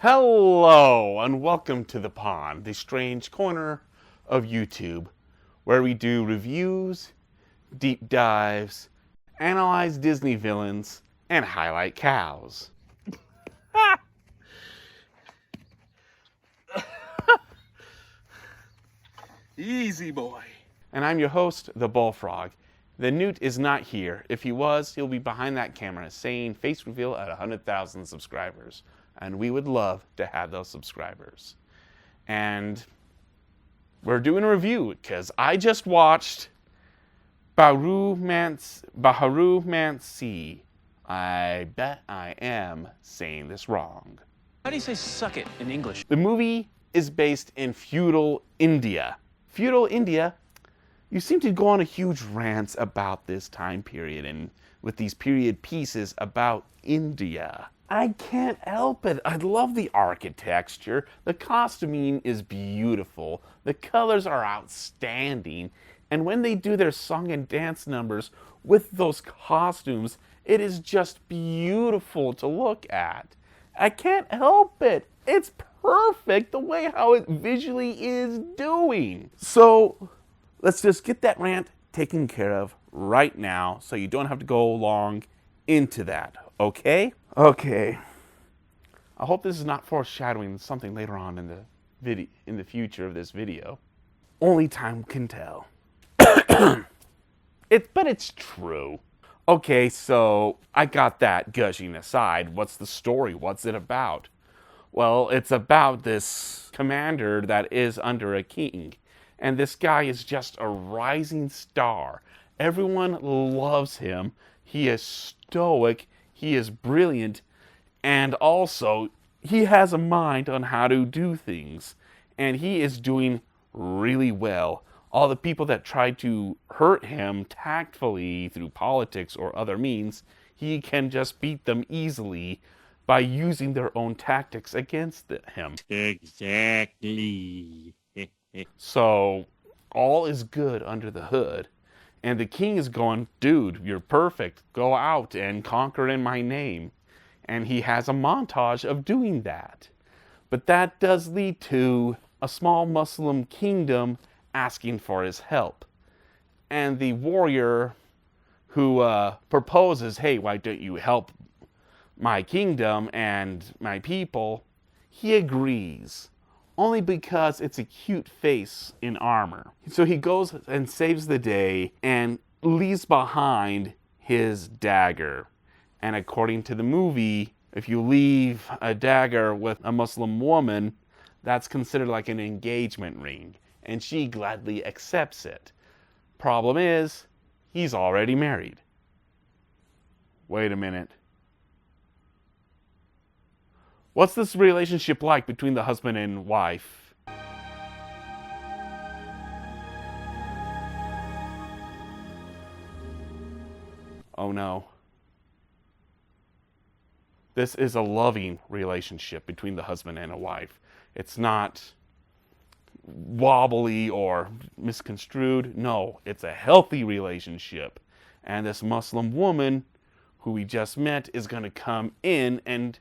Hello, and welcome to The Pond, the strange corner of YouTube, where we do reviews, deep dives, analyze Disney villains, and highlight cows. Easy boy. And I'm your host, the Bullfrog. The Newt is not here. If he was, he'll be behind that camera saying face reveal at 100,000 subscribers. And we would love to have those subscribers. And we're doing a review because I just watched Bajirao Mastani. I bet I am saying this wrong. How do you say suck it in English? The movie is based in feudal India. Feudal India, you seem to go on a huge rant about this time period and with these period pieces about India. I can't help it. I love the architecture. The costuming is beautiful. The colors are outstanding. And when they do their song and dance numbers with those costumes, it is just beautiful to look at. I can't help it. It's perfect the way how it visually is doing. So let's just get that rant taken care of right now so you don't have to go long into that, okay? Okay. I hope this is not foreshadowing something later on in the future of this video. Only time can tell. But it's true. Okay, so I got that gushing aside. What's the story? What's it about? Well, it's about this commander that is under a king. And this guy is just a rising star. Everyone loves him. He is stoic. He is brilliant. And also, he has a mind on how to do things. And he is doing really well. All the people that tried to hurt him tactfully through politics or other means, he can just beat them easily by using their own tactics against him. Exactly. So, all is good under the hood. And the king is going, dude, you're perfect. Go out and conquer in my name. And he has a montage of doing that. But that does lead to a small Muslim kingdom asking for his help. And the warrior who proposes, hey, why don't you help my kingdom and my people? He agrees. Only because it's a cute face in armor. So he goes and saves the day and leaves behind his dagger. And according to the movie, if you leave a dagger with a Muslim woman, that's considered like an engagement ring. And she gladly accepts it. Problem is, he's already married. Wait a minute. What's this relationship like between the husband and wife? Oh no. This is a loving relationship between the husband and a wife. It's not wobbly or misconstrued. No, it's a healthy relationship. And this Muslim woman who we just met is going to come in and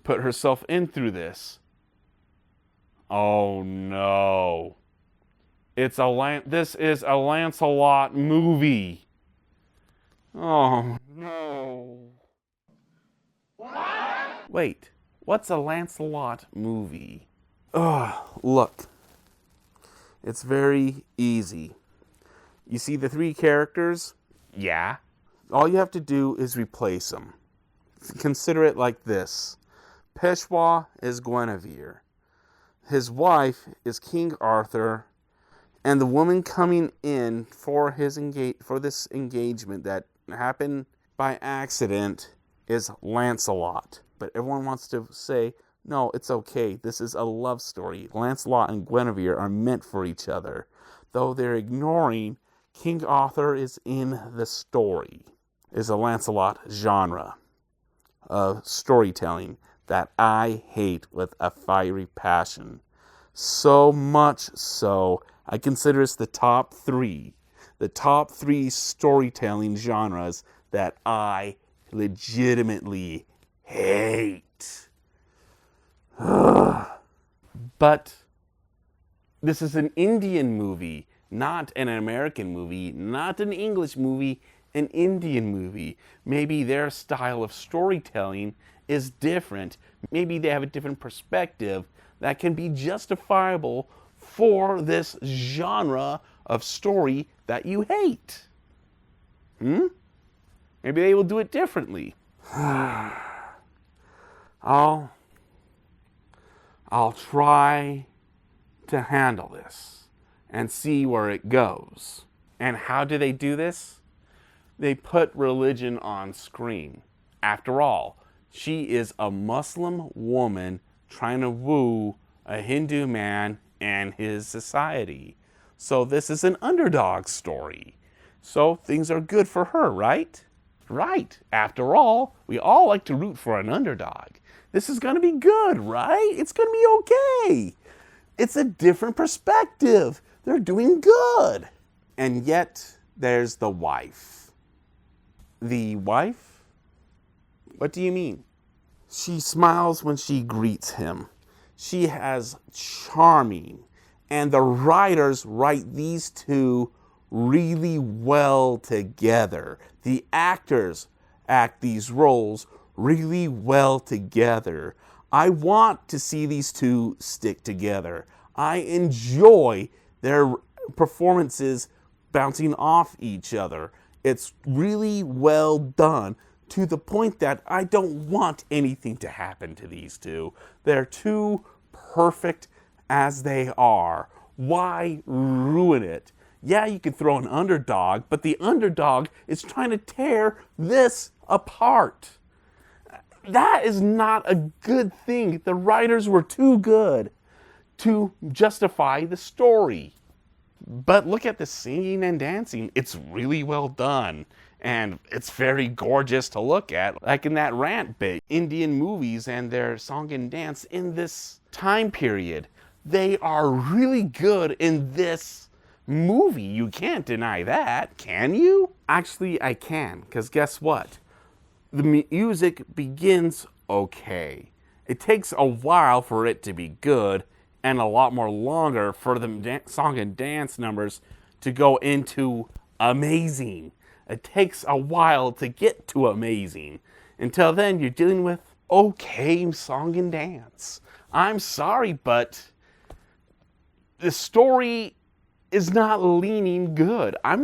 put herself in through this. Oh no. This is a Lancelot movie. Oh no. What? Wait, what's a Lancelot movie? Look. It's very easy. You see the three characters? Yeah. All you have to do is replace them. Consider it like this. Peshwa is Guinevere. His wife is King Arthur. And the woman coming in for this engagement that happened by accident is Lancelot. But everyone wants to say, no, it's okay. This is a love story. Lancelot and Guinevere are meant for each other. Though they're ignoring King Arthur is in the story. Is a Lancelot genre of storytelling that I hate with a fiery passion. So much so, I consider it's the top three storytelling genres that I legitimately hate. But this is an Indian movie, not an American movie, not an English movie, an Indian movie. Maybe their style of storytelling is different. Maybe they have a different perspective that can be justifiable for this genre of story that you hate. Maybe they will do it differently. I'll try to handle this and see where it goes. And how do they do this? They put religion on screen. After all, she is a Muslim woman trying to woo a Hindu man and his society. So this is an underdog story. So things are good for her, right? Right. After all, we all like to root for an underdog. This is going to be good, right? It's going to be okay. It's a different perspective. They're doing good. And yet, there's the wife. The wife? What do you mean? She smiles when she greets him. She has charming. And the writers write these two really well together. The actors act these roles really well together. I want to see these two stick together. I enjoy their performances bouncing off each other. It's really well done to the point that I don't want anything to happen to these two. They're too perfect as they are. Why ruin it? Yeah, you could throw an underdog, but the underdog is trying to tear this apart. That is not a good thing. The writers were too good to justify the story. But look at the singing and dancing. It's really well done. And it's very gorgeous to look at. Like in that rant bit, Indian movies and their song and dance in this time period. They are really good in this movie. You can't deny that, can you? Actually, I can, because guess what? The music begins okay. It takes a while for it to be good, and a lot more longer for the song and dance numbers to go into amazing. It takes a while to get to amazing. Until then, you're dealing with okay song and dance. I'm sorry, but the story is not leaning good. I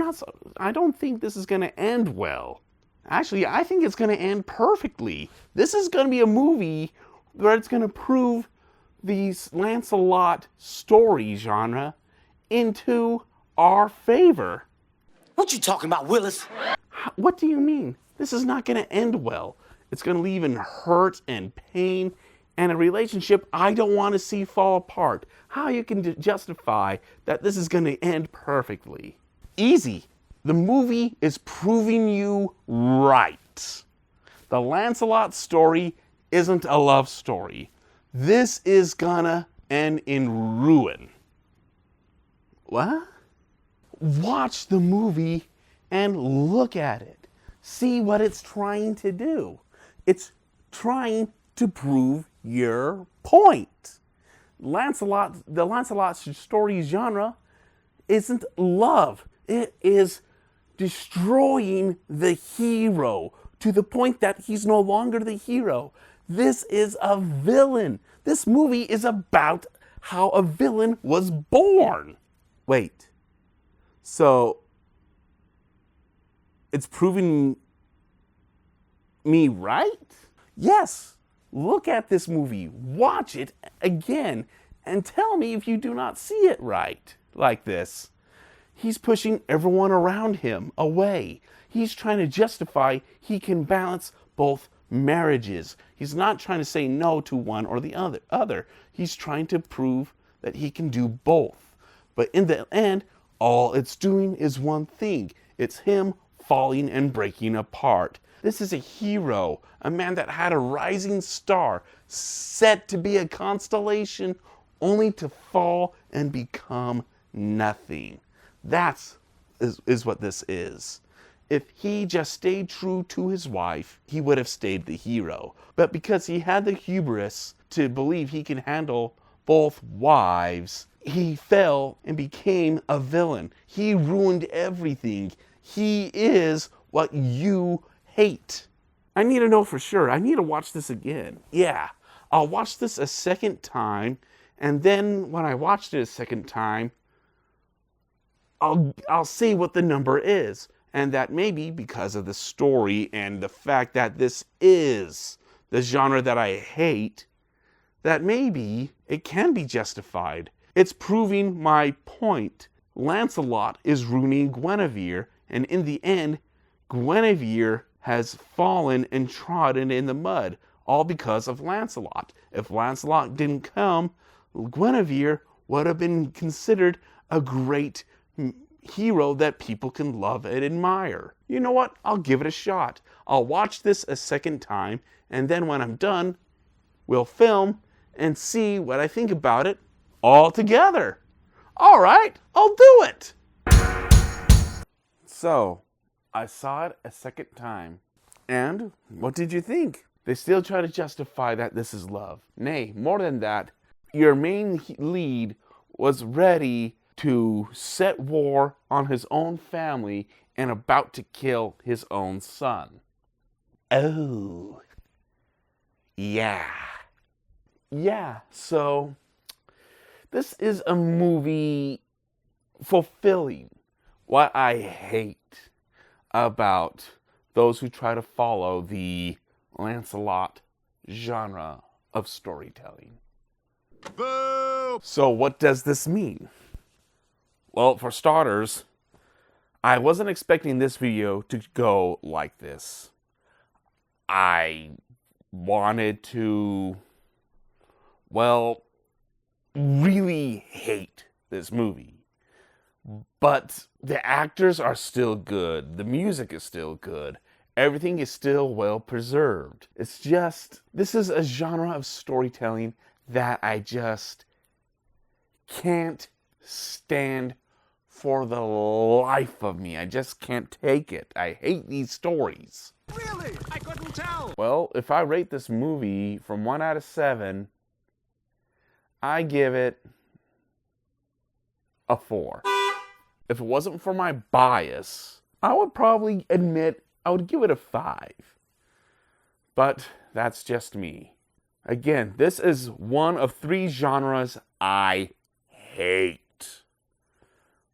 don't think this is going to end well. Actually, I think it's going to end perfectly. This is going to be a movie where it's going to prove the Lancelot story genre into our favor. What you talking about, Willis? What do you mean? This is not going to end well. It's going to leave in hurt and pain and a relationship I don't want to see fall apart. How you can justify that this is going to end perfectly? Easy. The movie is proving you right. The Lancelot story isn't a love story. This is gonna end in ruin. What? Watch the movie and look at it. See what it's trying to do. It's trying to prove your point. The Lancelot story genre isn't love. It is destroying the hero to the point that he's no longer the hero. This is a villain. This movie is about how a villain was born. Wait. So, it's proving me right? Yes. Look at this movie. Watch it again and tell me if you do not see it right like this. He's pushing everyone around him away. He's trying to justify he can balance both marriages. He's not trying to say no to one or the other. He's trying to prove that he can do both. But in the end, all it's doing is one thing. It's him falling and breaking apart. This is a hero, a man that had a rising star, set to be a constellation, only to fall and become nothing. That's what this is. If he just stayed true to his wife, he would have stayed the hero. But because he had the hubris to believe he can handle both wives, he fell and became a villain. He ruined everything. He is what you hate. I need to know for sure. I need to watch this again. Yeah, I'll watch this a second time, and then when I watched it a second time, I'll see what the number is. And that maybe because of the story and the fact that this is the genre that I hate, that maybe it can be justified. It's proving my point. Lancelot is ruining Guinevere, and in the end, Guinevere has fallen and trodden in the mud, all because of Lancelot. If Lancelot didn't come, Guinevere would have been considered a great hero that people can love and admire. You know what? I'll give it a shot. I'll watch this a second time, and then when I'm done, we'll film and see what I think about it all together. All right, I'll do it. So, I saw it a second time. And what did you think? They still try to justify that this is love. Nay, more than that, your main lead was ready to set war on his own family and about to kill his own son. Oh. Yeah. Yeah, so this is a movie fulfilling what I hate about those who try to follow the Lancelot genre of storytelling. Boo! So what does this mean? Well, for starters, I wasn't expecting this video to go like this. I wanted to, well, really hate this movie. But the actors are still good. The music is still good. Everything is still well preserved. It's just, this is a genre of storytelling that I just can't stand for the life of me. I just can't take it. I hate these stories. Really? I couldn't tell. Well, if I rate this movie from 1 out of 7, I give it a 4. If it wasn't for my bias, I would probably admit I would give it a 5. But that's just me. Again, this is one of 3 genres I hate.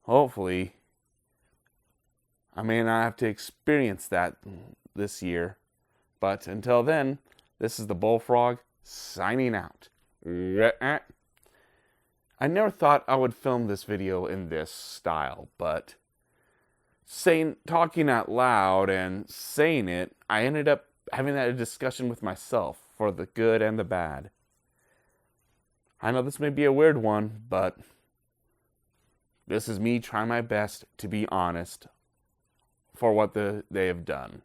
Hopefully, I may not have to experience that this year. But until then, this is the Bullfrog signing out. I never thought I would film this video in this style, but talking out loud and saying it, I ended up having that discussion with myself for the good and the bad. I know this may be a weird one, but this is me trying my best to be honest for what they have done.